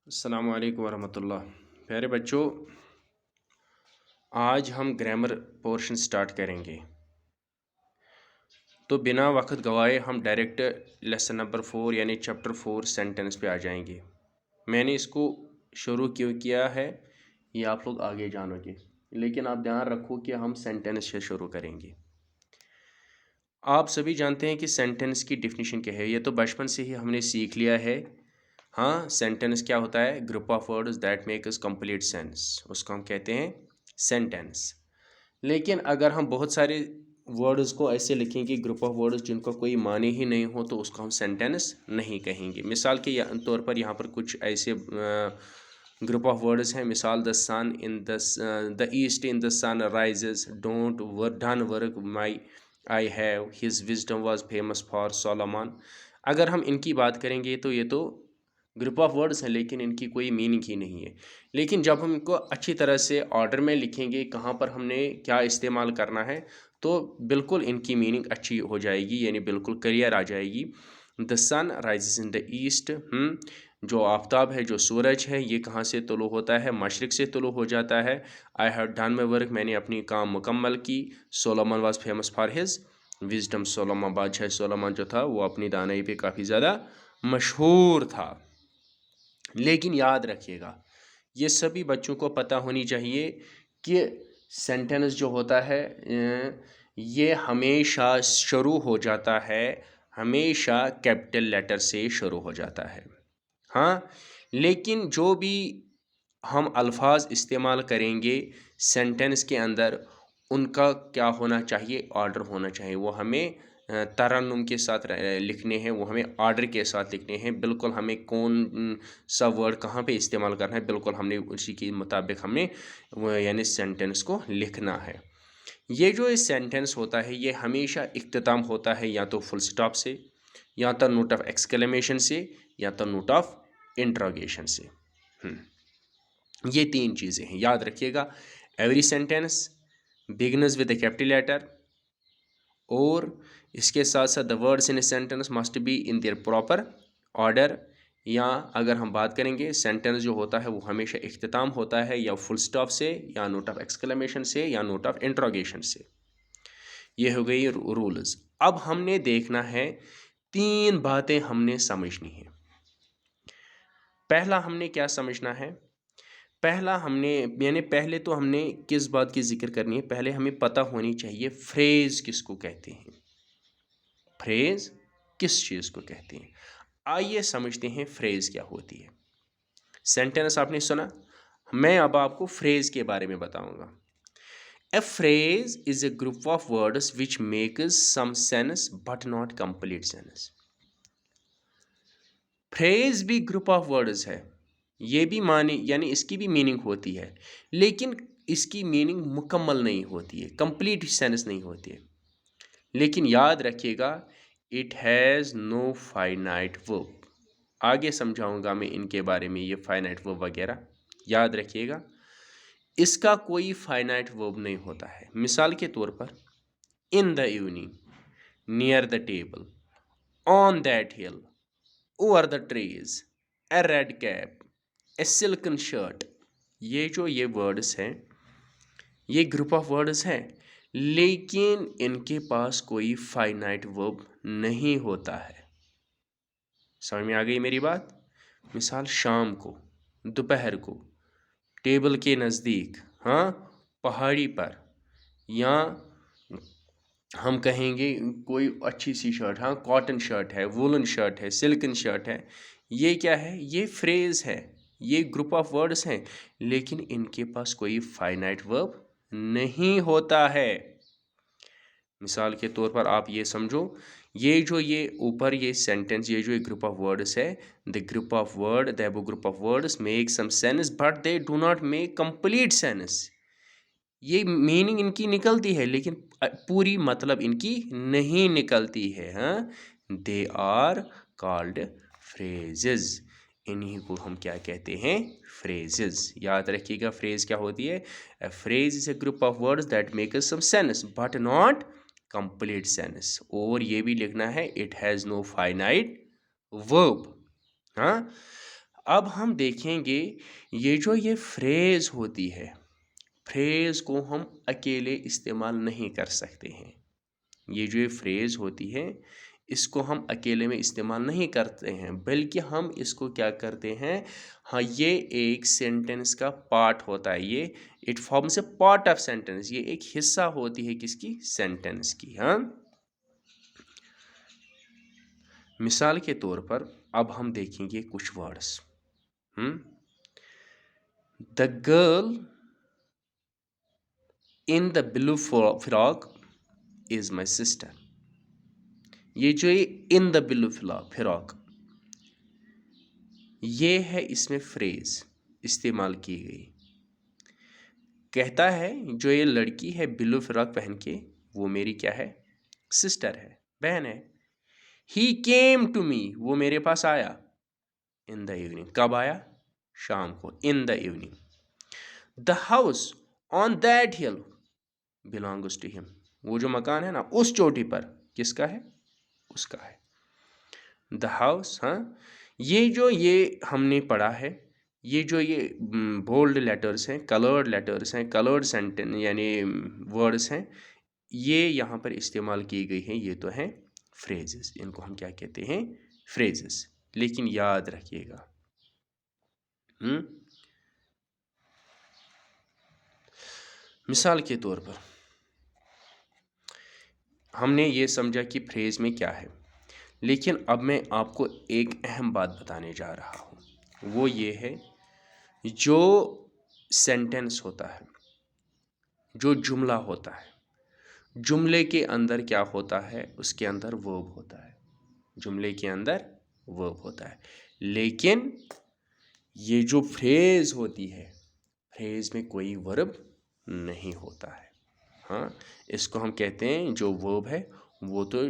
अस्सलाम वालेकुम वरहमतुल्लाह। प्यारे बच्चों, आज हम ग्रामर पोर्शन स्टार्ट करेंगे। तो बिना वक्त गवाए हम डायरेक्ट लेसन नंबर 4 यानी चैप्टर 4 सेंटेंस पे आ जाएंगे। मैंने इसको शुरू क्यों किया है ये आप लोग आगे जानोगे, लेकिन आप ध्यान रखो कि हम सेंटेंस से शुरू करेंगे। आप सभी जानते हैं कि सेंटेंस की डिफिनीशन क्या है, ये तो बचपन से ही हमने सीख लिया है। हाँ, सेंटेंस क्या होता है? Group of words that make us complete sense, उसको हम कहते हैं सेंटेंस। लेकिन अगर हम बहुत सारे वर्ड्स को ऐसे लिखेंगे, ग्रुप ऑफ वर्ड्स जिनका कोई माने ही नहीं हो, तो उसको हम सेंटेंस नहीं कहेंगे। मिसाल के तौर पर यहाँ पर कुछ ऐसे ग्रुप ऑफ वर्ड्स हैं। मिसाल, the sun in the east in the sun rises, don't done work my I have, his wisdom was famous for Solomon. अगर हम इनकी बात करेंगे तो ये तो ग्रुप ऑफ वर्ड्स हैं, लेकिन इनकी कोई मीनिंग ही नहीं है। लेकिन जब हम इनको अच्छी तरह से ऑर्डर में लिखेंगे, कहाँ पर हमने क्या इस्तेमाल करना है, तो बिल्कुल इनकी मीनिंग अच्छी हो जाएगी, यानी बिल्कुल क्लियर आ जाएगी। The sun rises in the east, जो आफ्ताब है, जो सूरज है, ये कहाँ से तुलू होता है? मशरिक से तुलू हो जाता है। I have done my work, मैंने अपनी काम मुकम्मल की। Solomon was famous for his wisdom, Solomon बादशाह सोलोमन जो था वो अपनी दानाई पे काफ़ी ज़्यादा मशहूर था। लेकिन याद रखिएगा, ये सभी बच्चों को पता होनी चाहिए कि सेंटेंस जो होता है ये हमेशा शुरू हो जाता है, हमेशा कैपिटल लेटर से शुरू हो जाता है। हाँ, लेकिन जो भी हम अल्फाज इस्तेमाल करेंगे सेंटेंस के अंदर, उनका क्या होना चाहिए? ऑर्डर होना चाहिए। वो हमें तरन्नुम के साथ लिखने हैं, वो हमें ऑर्डर के साथ लिखने हैं। बिल्कुल हमें कौन सा वर्ड कहाँ पे इस्तेमाल करना है, बिल्कुल हमने उसी के मुताबिक हमने यानी सेंटेंस को लिखना है। ये जो इस सेंटेंस होता है, ये हमेशा इख्तिताम होता है या तो फुल स्टॉप से, या तो नोट ऑफ एक्सक्लेमेशन से, या तो नोट ऑफ इंट्रोगेशन से। ये तीन चीज़ें हैं, याद रखिएगा। Every sentence begins with the capital letter, और इसके साथ साथ the words in a sentence must be in their proper order. या अगर हम बात करेंगे, सेंटेंस जो होता है वो हमेशा इख्तिताम होता है या फुल स्टॉप से, या नोट ऑफ एक्सक्लेमेशन से, या नोट ऑफ इंट्रोगेशन से। ये हो गई रूल्स। अब हमने देखना है, तीन बातें हमने समझनी है। पहला हमने क्या समझना है? पहला हमने यानी पहले तो हमने किस बात की जिक्र करनी है? पहले हमें पता होनी चाहिए फ्रेज किसको कहते हैं, फ्रेज किस चीज़ को कहते हैं। आइए समझते हैं फ्रेज क्या होती है। सेंटेंस आपने सुना, मैं अब आपको फ्रेज के बारे में बताऊंगा। A phrase is a group of words which makes some sense but not complete sense. Phrase भी ग्रुप ऑफ वर्ड्स है, ये भी माने यानी इसकी भी मीनिंग होती है, लेकिन इसकी मीनिंग मुकम्मल नहीं होती है, कंप्लीट सेंस नहीं होती है। लेकिन याद रखिएगा, it has no finite verb. आगे समझाऊंगा मैं इनके बारे में, ये फाइनाइट वर्ब वगैरह। याद रखिएगा, इसका कोई फाइनाइट वर्ब नहीं होता है। मिसाल के तौर पर, इन the evening, near the table, on that hill, over the trees, A red cap, A silken shirt. ये वर्ड्स हैं, ये ग्रुप ऑफ वर्ड्स हैं, लेकिन इनके पास कोई फाइनाइट वर्ब नहीं होता है। समझ में आ गई मेरी बात? मिसाल, शाम को, दोपहर को, टेबल के नज़दीक, हाँ, पहाड़ी पर, या हम कहेंगे कोई अच्छी सी शर्ट, हाँ, कॉटन शर्ट है, वूलन शर्ट है, सिल्कन शर्ट है। ये क्या है? ये फ्रेज है, ये ग्रुप ऑफ वर्ड्स हैं, लेकिन इनके पास कोई फाइनाइट वर्ब नहीं होता है। मिसाल के तौर पर आप ये समझो, ये ऊपर ये सेंटेंस, ये जो एक ग्रुप ऑफ वर्ड्स है, the group of word, the above group of words make some sense but they do not make complete sense. ये मीनिंग इनकी निकलती है, लेकिन पूरी मतलब इनकी नहीं निकलती है। हाँ, दे आर कॉल्ड फ्रेजेस। इन्हीं को हम क्या कहते हैं? फ्रेजेस। याद रखिएगा, फ्रेज क्या होती है? A phrase is a group of words that make some sense but not complete sense. और ये भी लिखना है, it has no finite verb. हाँ, अब हम देखेंगे ये फ्रेज होती है, फ्रेज को हम अकेले इस्तेमाल नहीं कर सकते हैं। ये फ्रेज होती है इसको हम अकेले में इस्तेमाल नहीं करते हैं, बल्कि हम इसको क्या करते हैं, हाँ ये एक सेंटेंस का पार्ट होता है, ये it forms a part of sentence, ये एक हिस्सा होती है किसकी, सेंटेंस की। हाँ, मिसाल के तौर पर अब हम देखेंगे कुछ words. The girl in the blue frock is my sister. ये इन द ब्लू फ्रॉक, ये है इसमें फ्रेज इस्तेमाल की गई। कहता है जो ये लड़की है ब्लू फ्रॉक पहन के, वो मेरी क्या है, सिस्टर है, बहन है। ही केम टू मी, वो मेरे पास आया। इन द इवनिंग, कब आया, शाम को, in the evening. The house on that hill belongs to him, वो जो मकान है ना उस चोटी पर, किसका है, उसका है। द हाउस, हाँ ये हमने पढ़ा है, ये बोल्ड लेटर्स हैं, कलर्ड लेटर्स हैं, कलर्ड सेंटेंस यानी वर्ड्स हैं, ये यहाँ पर इस्तेमाल की गई हैं। ये तो हैं फ्रेजेस, इनको हम क्या कहते हैं, फ्रेजेस। लेकिन याद रखिएगा, मिसाल के तौर पर हमने ये समझा कि फ्रेज में क्या है, लेकिन अब मैं आपको एक अहम बात बताने जा रहा हूँ। वो ये है, जो सेंटेंस होता है, जो जुमला होता है, जुमले के अंदर क्या होता है, उसके अंदर वर्ब होता है, जुमले के अंदर वर्ब होता है। लेकिन ये जो फ्रेज होती है, फ्रेज में कोई वर्ब नहीं होता है। हाँ, इसको हम कहते हैं, जो वर्ब है वो तो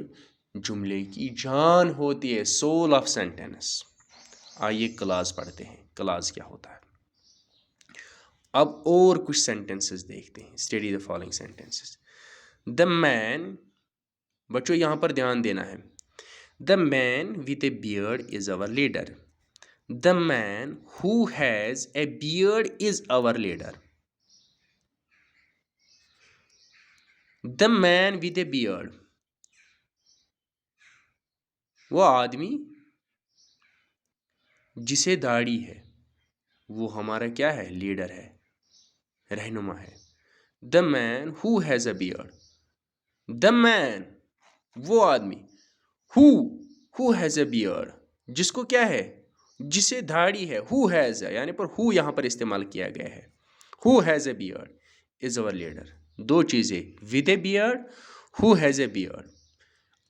जुमले की जान होती है, सोल ऑफ सेंटेंस। आइए क्लास पढ़ते हैं, क्लास क्या होता है। अब और कुछ सेंटेंसेस देखते हैं, study the following sentences. The man, बच्चों यहां पर ध्यान देना है, the man with A beard is our leader. The man who has a beard is our leader. The man with A beard, वो आदमी जिसे दाढ़ी है, वो हमारा क्या है, लीडर है, रहनुमा है। The man who has a beard, the man वो आदमी, हु हैज अ बियर्ड जिसको क्या है, जिसे दाढ़ी है, हु हैज यानी पर हु यहां पर इस्तेमाल किया गया है। Who has a beard is our leader. दो चीजें, with A beard, who has a beard,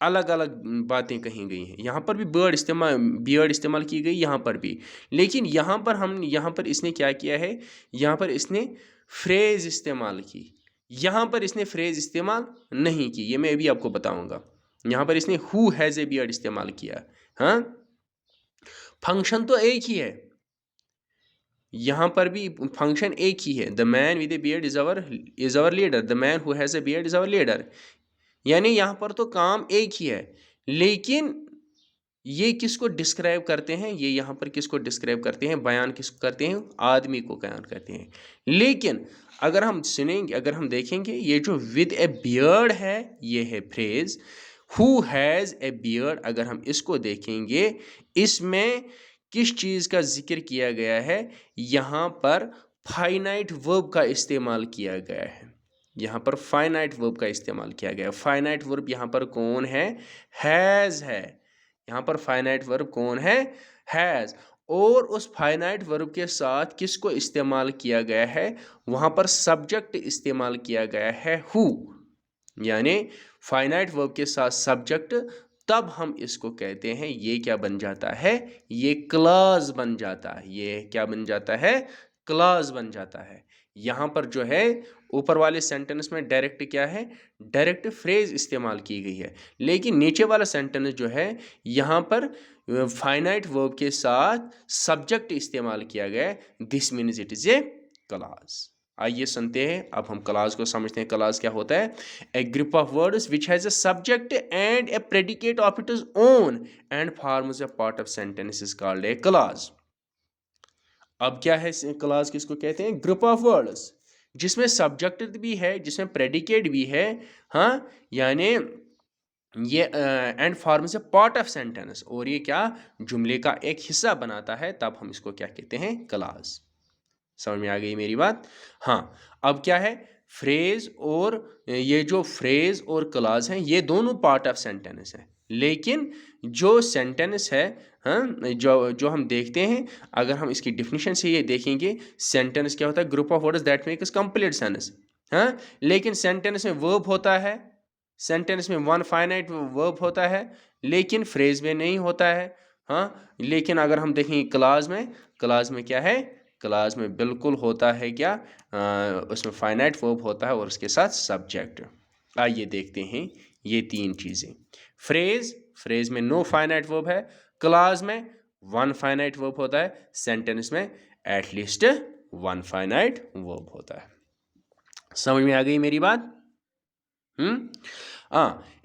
अलग अलग बातें कही गई हैं। यहाँ पर भी बियर्ड इस्तेमाल की गई, यहाँ पर भी। लेकिन यहाँ पर इसने क्या किया है, यहाँ पर इसने फ्रेज इस्तेमाल की, यहाँ पर इसने फ्रेज इस्तेमाल नहीं की, ये मैं अभी आपको बताऊंगा। यहाँ पर इसने हु हैज ए बियर्ड इस्तेमाल किया। हाँ, फंक्शन तो एक ही है, यहाँ पर भी फंक्शन एक ही है। The man with A beard is our leader, the man who has a beard is our leader, यानी यहाँ पर तो काम एक ही है। लेकिन ये किसको डिस्क्राइब करते हैं, ये यहाँ पर किसको डिस्क्राइब करते हैं, बयान किसको करते हैं, आदमी को बयान करते हैं। लेकिन अगर हम सुनेंगे, अगर हम देखेंगे, ये जो विद ए बियर्ड है, ये है phrase. Who has a beard, अगर हम इसको देखेंगे, इसमें किस चीज़ का जिक्र किया गया है, यहाँ पर फाइनाइट वर्ब का इस्तेमाल किया गया है। यहाँ पर फाइनाइट वर्ब का इस्तेमाल किया गया है। फाइनाइट वर्ब यहाँ पर कौन है, हैज़ है। यहाँ पर फाइनाइट वर्ब कौन है, हैज़। और उस फाइनाइट वर्ब के साथ किसको इस्तेमाल किया गया है, वहाँ पर सब्जेक्ट इस्तेमाल किया गया है, हु। यानी फाइनाइट वर्ब के साथ सब्जेक्ट, तब हम इसको कहते हैं, ये क्या बन जाता है, ये क्लॉज बन जाता है। ये क्या बन जाता है, क्लॉज बन जाता है। यहाँ पर जो है ऊपर वाले सेंटेंस में डायरेक्ट क्या है, डायरेक्ट फ्रेज इस्तेमाल की गई है। लेकिन नीचे वाला सेंटेंस जो है, यहाँ पर फाइनाइट वर्ब के साथ सब्जेक्ट इस्तेमाल किया गया है। This means it is a clause. आइए सुनते हैं, अब हम क्लॉज को समझते हैं। क्लॉज क्या होता है, a group of words which has a subject and a predicate of it is own and forms a part of sentence is called a clause. अब क्या है क्लास, किसको कहते हैं? ग्रुप ऑफ वर्ड्स जिसमें सब्जेक्ट भी है, जिसमें प्रेडिकेट भी है, हाँ, यानी ये and forms a part of sentence, और ये क्या, जुमले का एक हिस्सा बनाता है, तब हम इसको क्या कहते हैं? क्लास। समझ में आ गई मेरी बात? हाँ। अब क्या है, फ्रेज और ये जो फ्रेज और क्लास हैं ये दोनों पार्ट ऑफ सेंटेंस है, लेकिन जो सेंटेंस है, हाँ, जो हम देखते हैं, अगर हम इसकी डिफिनीशन से ये देखेंगे, सेंटेंस क्या होता है? Group of words that makes complete sense, हाँ। लेकिन सेंटेंस में वर्ब होता है, सेंटेंस में वन फाइनाइट वर्ब होता है, लेकिन फ्रेज में नहीं होता है, हाँ। लेकिन अगर हम देखेंगे क्लास में क्या है? क्लास में बिल्कुल होता है क्या, उसमें फाइनाइट वर्ब होता है और उसके साथ सब्जेक्ट। आइए देखते हैं ये तीन चीज़ें। फ्रेज में नो फाइनाइट वर्ब है, क्लास में वन फाइनाइट वर्ब होता है, सेंटेंस में एटलीस्ट वन फाइनाइट वर्ब होता है। समझ में आ गई मेरी बात?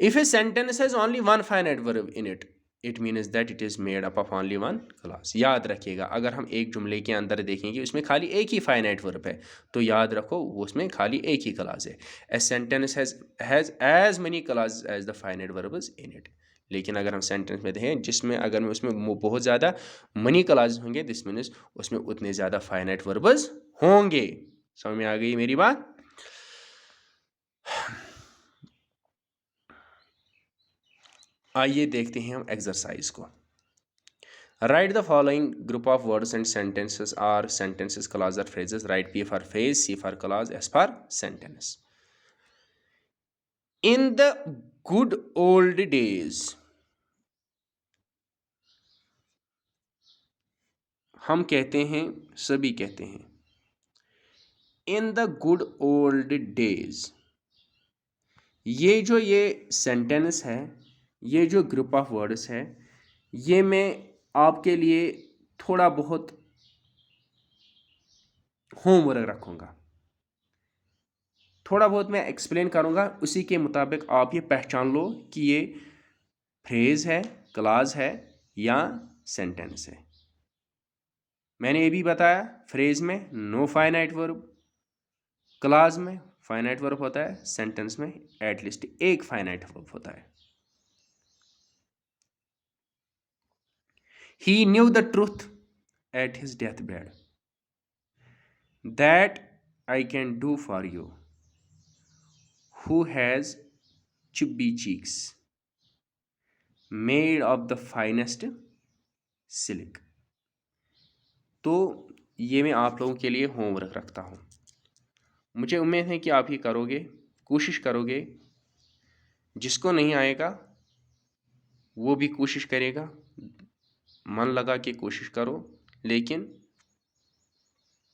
If a sentence has only one finite verb in it, it means that it is made up of only one clause. याद रखिएगा, अगर हम एक जुमले के अंदर देखेंगे उसमें खाली एक ही फाइनाइट वर्ब है, तो याद रखो वो उसमें खाली एक ही क्लास है। A sentence has as many clauses as the finite verbs in it. लेकिन अगर हम सेंटेंस में देखें जिसमें अगर उसमें बहुत ज़्यादा मनी क्लास होंगे, दिस मीन्स उसमें उतने ज़्यादा फाइनाइट वर्ब्स होंगे। समझ में आ गई मेरी बात? आइए देखते हैं हम एक्सरसाइज को। Write the following group of words and sentences are sentences, clause और phrases. Write P for phrase, C for clause, S for sentence. In the good old days, हम कहते हैं, सभी कहते हैं, in the good old days. ये sentence है, ये जो ग्रुप ऑफ वर्ड्स है, ये मैं आपके लिए थोड़ा बहुत होमवर्क रखूँगा, थोड़ा बहुत मैं एक्सप्लेन करूँगा, उसी के मुताबिक आप ये पहचान लो कि ये फ्रेज है, क्लॉज है या सेंटेंस है। मैंने ये भी बताया, फ्रेज में नो फाइनाइट वर्ब, क्लॉज में फाइनाइट वर्ब होता है, सेंटेंस में एटलीस्ट एक फाइनाइट वर्ब होता है। He knew the truth at his deathbed, that I can do for you, who has chubby cheeks, made of the finest silk। तो ये मैं आप लोगों के लिए होमवर्क रखता हूँ, मुझे उम्मीद है कि आप ये करोगे, कोशिश करोगे। जिसको नहीं आएगा वो भी कोशिश करेगा, मन लगा के कोशिश करो, लेकिन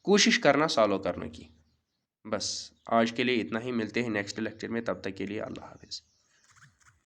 कोशिश करना सॉल्व करने की। बस आज के लिए इतना ही, मिलते हैं नेक्स्ट लेक्चर में, तब तक के लिए अल्लाह हाफिज़।